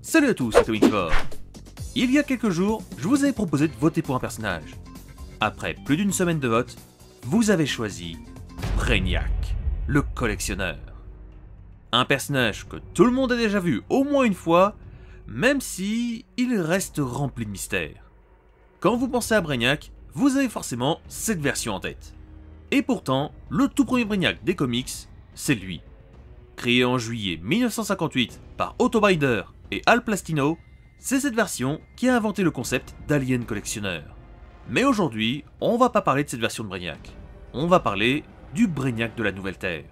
Salut à tous, c'est Tomixfort. Il y a quelques jours, je vous avais proposé de voter pour un personnage. Après plus d'une semaine de vote, vous avez choisi Brainiac, le collectionneur. Un personnage que tout le monde a déjà vu au moins une fois, même si il reste rempli de mystères. Quand vous pensez à Brainiac, vous avez forcément cette version en tête. Et pourtant, le tout premier Brainiac des comics, c'est lui. Créé en juillet 1958 par Otto Binder et Al Plastino, c'est cette version qui a inventé le concept d'Alien collectionneur. Mais aujourd'hui, on va pas parler de cette version de Brainiac. On va parler du Brainiac de la Nouvelle Terre.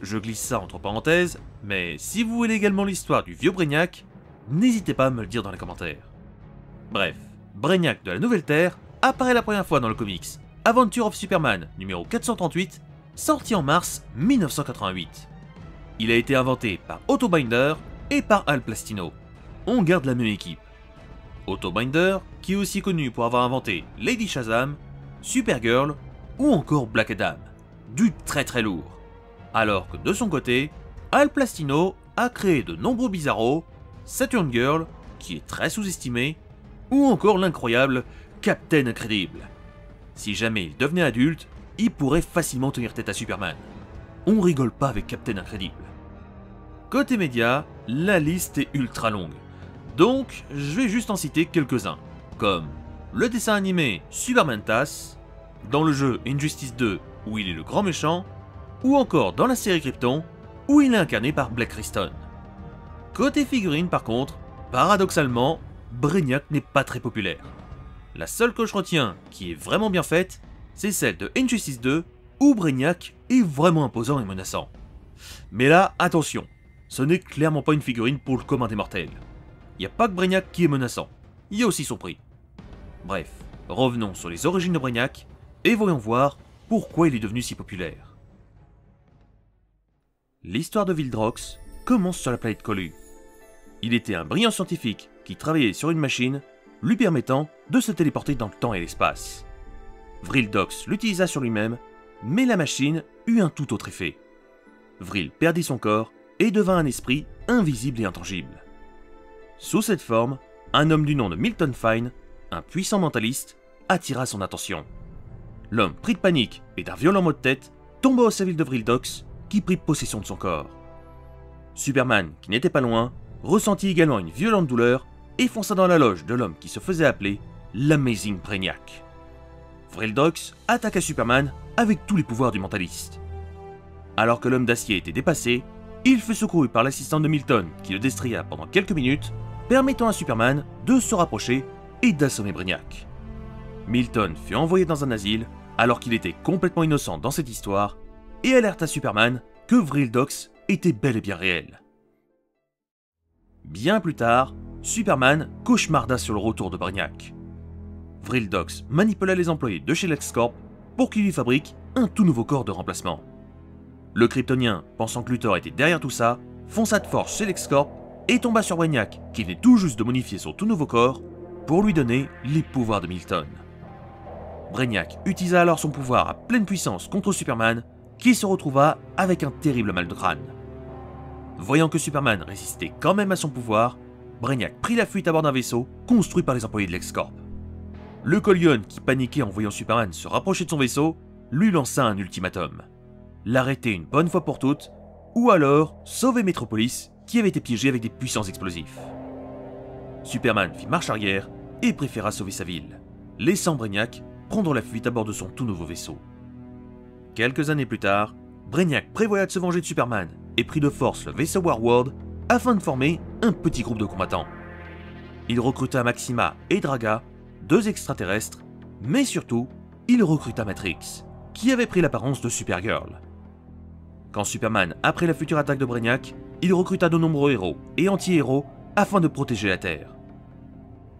Je glisse ça entre parenthèses, mais si vous voulez également l'histoire du vieux Brainiac, n'hésitez pas à me le dire dans les commentaires. Bref, Brainiac de la Nouvelle Terre apparaît la première fois dans le comics Adventure of Superman numéro 438, sorti en mars 1988. Il a été inventé par Otto Binder et par Al Plastino. On garde la même équipe. Otto Binder, qui est aussi connu pour avoir inventé Lady Shazam, Supergirl ou encore Black Adam. Du très lourd. Alors que de son côté, Al Plastino a créé de nombreux bizarros, Saturn Girl, qui est très sous-estimé, ou encore l'incroyable Captain Incredible. Si jamais il devenait adulte, il pourrait facilement tenir tête à Superman. On rigole pas avec Captain Incredible. Côté média, la liste est ultra longue, donc je vais juste en citer quelques-uns, comme le dessin animé Superman TAS, dans le jeu Injustice 2 où il est le grand méchant, ou encore dans la série Krypton où il est incarné par Blake Criston. Côté figurine par contre, paradoxalement, Brainiac n'est pas très populaire. La seule que je retiens qui est vraiment bien faite, c'est celle de Injustice 2 où Brainiac est vraiment imposant et menaçant. Mais là, attention, ce n'est clairement pas une figurine pour le commun des mortels. Il n'y a pas que Brainiac qui est menaçant, il y a aussi son prix. Bref, revenons sur les origines de Brainiac et voyons voir pourquoi il est devenu si populaire. L'histoire de Vildrox commence sur la planète Colu. Il était un brillant scientifique qui travaillait sur une machine lui permettant de se téléporter dans le temps et l'espace. Vrildox l'utilisa sur lui-même, mais la machine eut un tout autre effet. Vril perdit son corps et devint un esprit invisible et intangible. Sous cette forme, un homme du nom de Milton Fine, un puissant mentaliste, attira son attention. L'homme pris de panique et d'un violent maux de tête tomba au service de Vrildox, qui prit possession de son corps. Superman, qui n'était pas loin, ressentit également une violente douleur et fonça dans la loge de l'homme qui se faisait appeler l'Amazing Brainiac. Vrildox attaqua Superman avec tous les pouvoirs du mentaliste. Alors que l'homme d'acier était dépassé, il fut secouru par l'assistant de Milton qui le destria pendant quelques minutes, permettant à Superman de se rapprocher et d'assommer Brainiac. Milton fut envoyé dans un asile alors qu'il était complètement innocent dans cette histoire et alerta Superman que Vrildox était bel et bien réel. Bien plus tard, Superman cauchemarda sur le retour de Brainiac. Vrildox manipula les employés de chez LexCorp pour qu'ils lui fabriquent un tout nouveau corps de remplacement. Le Kryptonien, pensant que Luthor était derrière tout ça, fonça de force chez LexCorp et tomba sur Brainiac qui venait tout juste de modifier son tout nouveau corps pour lui donner les pouvoirs de Milton. Brainiac utilisa alors son pouvoir à pleine puissance contre Superman qui se retrouva avec un terrible mal de crâne. Voyant que Superman résistait quand même à son pouvoir, Brainiac prit la fuite à bord d'un vaisseau construit par les employés de LexCorp. Le Collion, qui paniquait en voyant Superman se rapprocher de son vaisseau, lui lança un ultimatum. L'arrêter une bonne fois pour toutes, ou alors sauver Metropolis qui avait été piégé avec des puissants explosifs. Superman fit marche arrière et préféra sauver sa ville, laissant Brainiac prendre la fuite à bord de son tout nouveau vaisseau. Quelques années plus tard, Brainiac prévoya de se venger de Superman et prit de force le vaisseau Warworld afin de former un petit groupe de combattants. Il recruta Maxima et Draga, deux extraterrestres, mais surtout, il recruta Matrix, qui avait pris l'apparence de Supergirl. Quand Superman apprit la future attaque de Brainiac, il recruta de nombreux héros et anti-héros afin de protéger la Terre.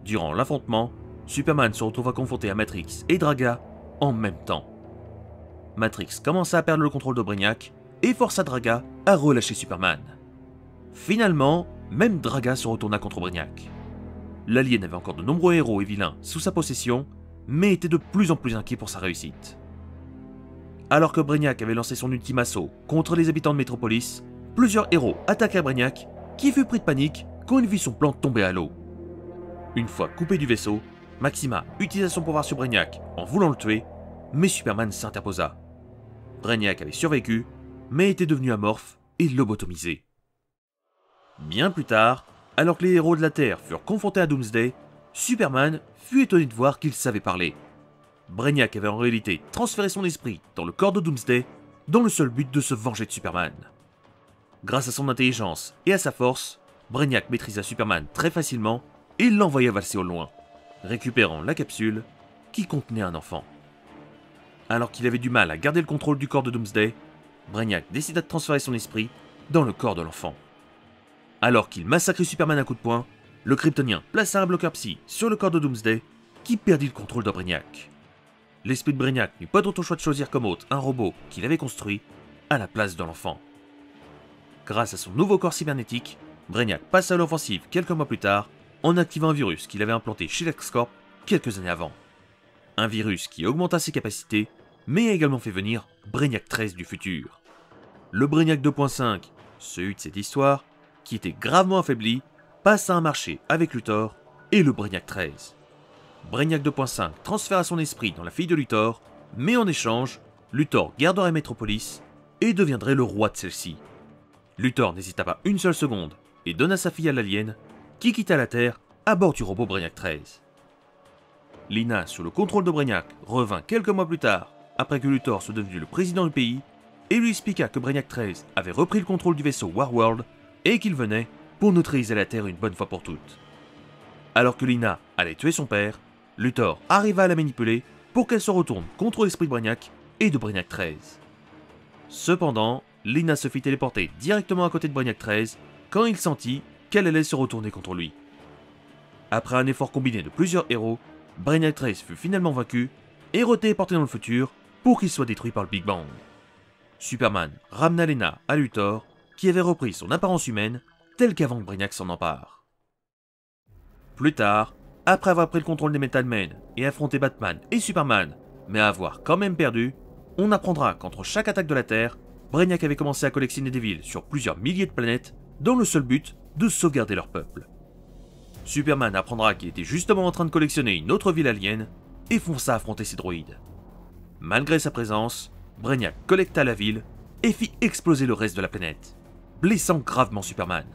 Durant l'affrontement, Superman se retrouva confronté à Matrix et Draga en même temps. Matrix commença à perdre le contrôle de Brainiac et força Draga à relâcher Superman. Finalement, même Draga se retourna contre Brainiac. L'alien avait encore de nombreux héros et vilains sous sa possession, mais était de plus en plus inquiet pour sa réussite. Alors que Brainiac avait lancé son ultime assaut contre les habitants de Metropolis, plusieurs héros attaquèrent Brainiac, qui fut pris de panique quand il vit son plan tomber à l'eau. Une fois coupé du vaisseau, Maxima utilisa son pouvoir sur Brainiac en voulant le tuer, mais Superman s'interposa. Brainiac avait survécu, mais était devenu amorphe et lobotomisé. Bien plus tard, alors que les héros de la Terre furent confrontés à Doomsday, Superman fut étonné de voir qu'il savait parler. Brainiac avait en réalité transféré son esprit dans le corps de Doomsday dans le seul but de se venger de Superman. Grâce à son intelligence et à sa force, Brainiac maîtrisa Superman très facilement et l'envoya valser au loin, récupérant la capsule qui contenait un enfant. Alors qu'il avait du mal à garder le contrôle du corps de Doomsday, Brainiac décida de transférer son esprit dans le corps de l'enfant. Alors qu'il massacrait Superman à coups de poing, le Kryptonien plaça un bloqueur psy sur le corps de Doomsday qui perdit le contrôle de Brainiac. L'esprit de Brainiac n'eut pas d'autre choix de choisir comme hôte un robot qu'il avait construit à la place de l'enfant. Grâce à son nouveau corps cybernétique, Brainiac passa à l'offensive quelques mois plus tard en activant un virus qu'il avait implanté chez LexCorp quelques années avant. Un virus qui augmenta ses capacités, mais a également fait venir Brainiac 13 du futur. Le Brainiac 2.5, celui de cette histoire, qui était gravement affaibli, passa un marché avec Luthor et le Brainiac 13. Brainiac 2.5 transféra son esprit dans la fille de Luthor, mais en échange, Luthor garderait Metropolis et deviendrait le roi de celle-ci. Luthor n'hésita pas une seule seconde et donna sa fille à l'alien, qui quitta la Terre à bord du robot Brainiac 13. Lina, sous le contrôle de Brainiac, revint quelques mois plus tard, après que Luthor soit devenu le président du pays, et lui expliqua que Brainiac 13 avait repris le contrôle du vaisseau Warworld et qu'il venait pour neutraliser la Terre une bonne fois pour toutes. Alors que Lina allait tuer son père, Luthor arriva à la manipuler pour qu'elle se retourne contre l'esprit de Brainiac et de Brainiac 13. Cependant, Lina se fit téléporter directement à côté de Brainiac 13 quand il sentit qu'elle allait se retourner contre lui. Après un effort combiné de plusieurs héros, Brainiac 13 fut finalement vaincu et retéléporté dans le futur pour qu'il soit détruit par le Big Bang. Superman ramena Lena à Luthor, qui avait repris son apparence humaine, telle qu'avant que Brainiac s'en empare. Plus tard, après avoir pris le contrôle des Metal Men et affronté Batman et Superman, mais avoir quand même perdu, on apprendra qu'entre chaque attaque de la Terre, Brainiac avait commencé à collectionner des villes sur plusieurs milliers de planètes dans le seul but de sauvegarder leur peuple. Superman apprendra qu'il était justement en train de collectionner une autre ville alien et fonça affronter ses droïdes. Malgré sa présence, Brainiac collecta la ville et fit exploser le reste de la planète, blessant gravement Superman.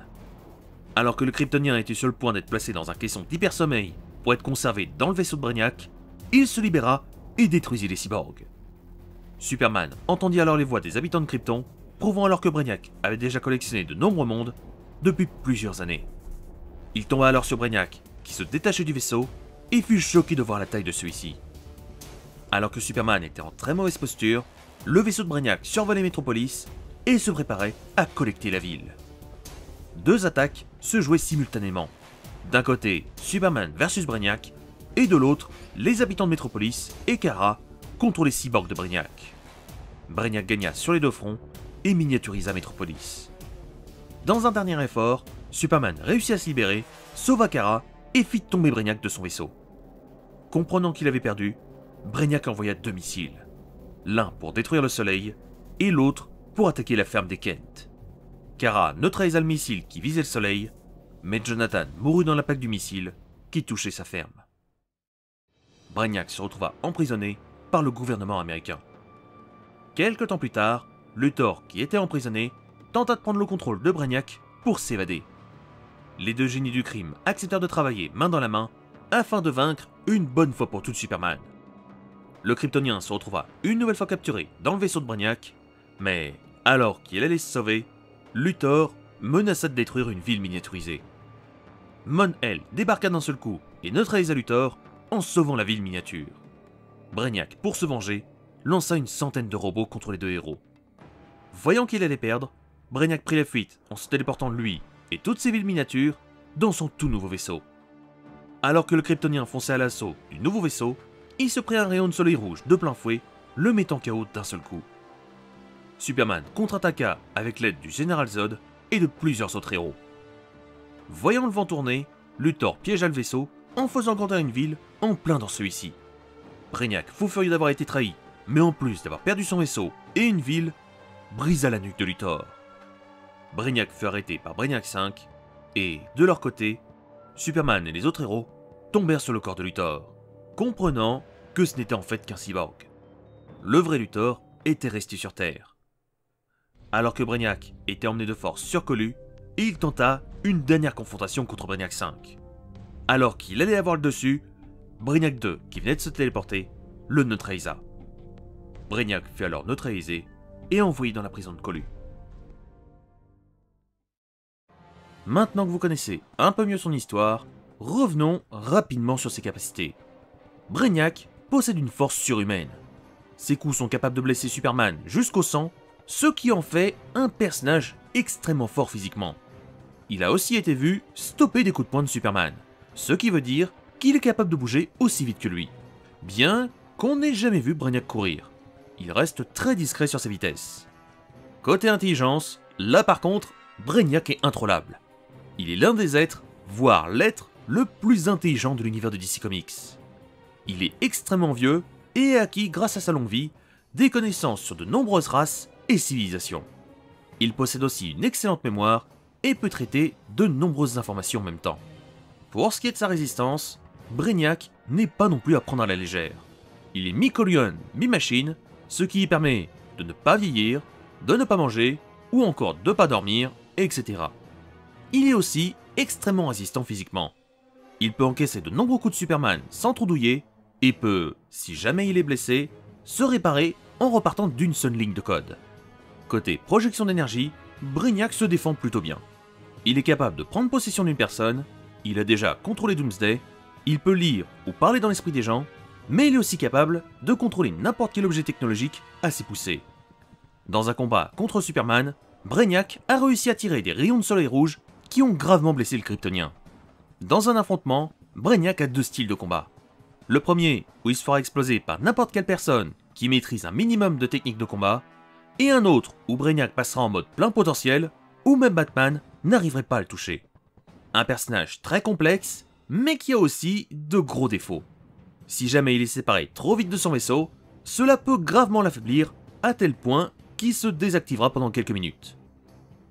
Alors que le Kryptonien était sur le point d'être placé dans un caisson d'hypersommeil pour être conservé dans le vaisseau de Brainiac, il se libéra et détruisit les cyborgs. Superman entendit alors les voix des habitants de Krypton, prouvant alors que Brainiac avait déjà collectionné de nombreux mondes depuis plusieurs années. Il tomba alors sur Brainiac, qui se détachait du vaisseau, et fut choqué de voir la taille de celui-ci. Alors que Superman était en très mauvaise posture, le vaisseau de Brainiac survolait Metropolis et se préparait à collecter la ville. Deux attaques se jouaient simultanément. D'un côté, Superman versus Brainiac, et de l'autre, les habitants de Metropolis et Kara contre les cyborgs de Brainiac. Brainiac gagna sur les deux fronts et miniaturisa Metropolis. Dans un dernier effort, Superman réussit à se libérer, sauva Kara et fit tomber Brainiac de son vaisseau. Comprenant qu'il avait perdu, Brainiac envoya deux missiles. L'un pour détruire le soleil et l'autre pour attaquer la ferme des Kent. Kara neutralisa le missile qui visait le soleil, mais Jonathan mourut dans l'impact du missile qui touchait sa ferme. Brainiac se retrouva emprisonné par le gouvernement américain. Quelque temps plus tard, Luthor, qui était emprisonné, tenta de prendre le contrôle de Brainiac pour s'évader. Les deux génies du crime acceptèrent de travailler main dans la main afin de vaincre une bonne fois pour toutes Superman. Le Kryptonien se retrouva une nouvelle fois capturé dans le vaisseau de Brainiac, mais alors qu'il allait se sauver, Luthor menaça de détruire une ville miniaturisée. Mon-El débarqua d'un seul coup et neutralisa Luthor en sauvant la ville miniature. Brainiac, pour se venger, lança une centaine de robots contre les deux héros. Voyant qu'il allait perdre, Brainiac prit la fuite en se téléportant lui et toutes ses villes miniatures dans son tout nouveau vaisseau. Alors que le Kryptonien fonçait à l'assaut du nouveau vaisseau, il se prit un rayon de soleil rouge de plein fouet, le mettant KO d'un seul coup. Superman contre-attaqua avec l'aide du Général Zod et de plusieurs autres héros. Voyant le vent tourner, Luthor piégea le vaisseau en faisant grandir une ville en plein dans celui-ci. Brainiac, fou furieux d'avoir été trahi, mais en plus d'avoir perdu son vaisseau et une ville, brisa la nuque de Luthor. Brainiac fut arrêté par Brainiac 5 Et, de leur côté, Superman et les autres héros tombèrent sur le corps de Luthor, comprenant que ce n'était en fait qu'un cyborg. Le vrai Luthor était resté sur Terre. Alors que Brainiac était emmené de force sur Colu, il tenta une dernière confrontation contre Brainiac 5. Alors qu'il allait avoir le dessus, Brainiac 2, qui venait de se téléporter, le neutralisa. Brainiac fut alors neutralisé et envoyé dans la prison de Colu. Maintenant que vous connaissez un peu mieux son histoire, revenons rapidement sur ses capacités. Brainiac possède une force surhumaine. Ses coups sont capables de blesser Superman jusqu'au sang, ce qui en fait un personnage extrêmement fort physiquement. Il a aussi été vu stopper des coups de poing de Superman, ce qui veut dire qu'il est capable de bouger aussi vite que lui. Bien qu'on n'ait jamais vu Brainiac courir, il reste très discret sur sa vitesse. Côté intelligence, là par contre, Brainiac est introllable. Il est l'un des êtres, voire l'être, le plus intelligent de l'univers de DC Comics. Il est extrêmement vieux et a acquis, grâce à sa longue vie, des connaissances sur de nombreuses races et civilisations. Il possède aussi une excellente mémoire et peut traiter de nombreuses informations en même temps. Pour ce qui est de sa résistance, Brainiac n'est pas non plus à prendre à la légère. Il est mi-Coluan, mi-machine, ce qui lui permet de ne pas vieillir, de ne pas manger, ou encore de ne pas dormir, etc. Il est aussi extrêmement résistant physiquement. Il peut encaisser de nombreux coups de Superman sans trop douiller, et peut, si jamais il est blessé, se réparer en repartant d'une seule ligne de code. Côté projection d'énergie, Brainiac se défend plutôt bien. Il est capable de prendre possession d'une personne, il a déjà contrôlé Doomsday, il peut lire ou parler dans l'esprit des gens, mais il est aussi capable de contrôler n'importe quel objet technologique assez poussé. Dans un combat contre Superman, Brainiac a réussi à tirer des rayons de soleil rouge qui ont gravement blessé le Kryptonien. Dans un affrontement, Brainiac a deux styles de combat. Le premier, où il se fera exploser par n'importe quelle personne qui maîtrise un minimum de techniques de combat, et un autre où Brainiac passera en mode plein potentiel, où même Batman n'arriverait pas à le toucher. Un personnage très complexe, mais qui a aussi de gros défauts. Si jamais il est séparé trop vite de son vaisseau, cela peut gravement l'affaiblir à tel point qu'il se désactivera pendant quelques minutes.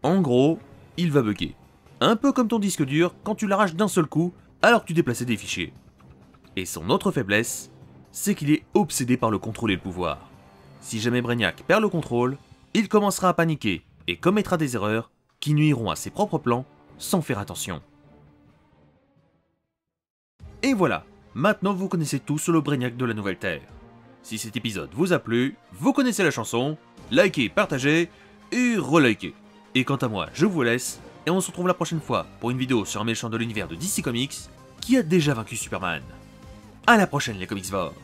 En gros, il va bugger. Un peu comme ton disque dur quand tu l'arraches d'un seul coup alors que tu déplaçais des fichiers. Et son autre faiblesse, c'est qu'il est obsédé par le contrôle et le pouvoir. Si jamais Brainiac perd le contrôle, il commencera à paniquer et commettra des erreurs qui nuiront à ses propres plans sans faire attention. Et voilà, maintenant vous connaissez tout sur le Brainiac de la Nouvelle Terre. Si cet épisode vous a plu, vous connaissez la chanson, likez, partagez et relikez. Et quant à moi, je vous laisse, et on se retrouve la prochaine fois pour une vidéo sur un méchant de l'univers de DC Comics qui a déjà vaincu Superman. A la prochaine les Comicsvores.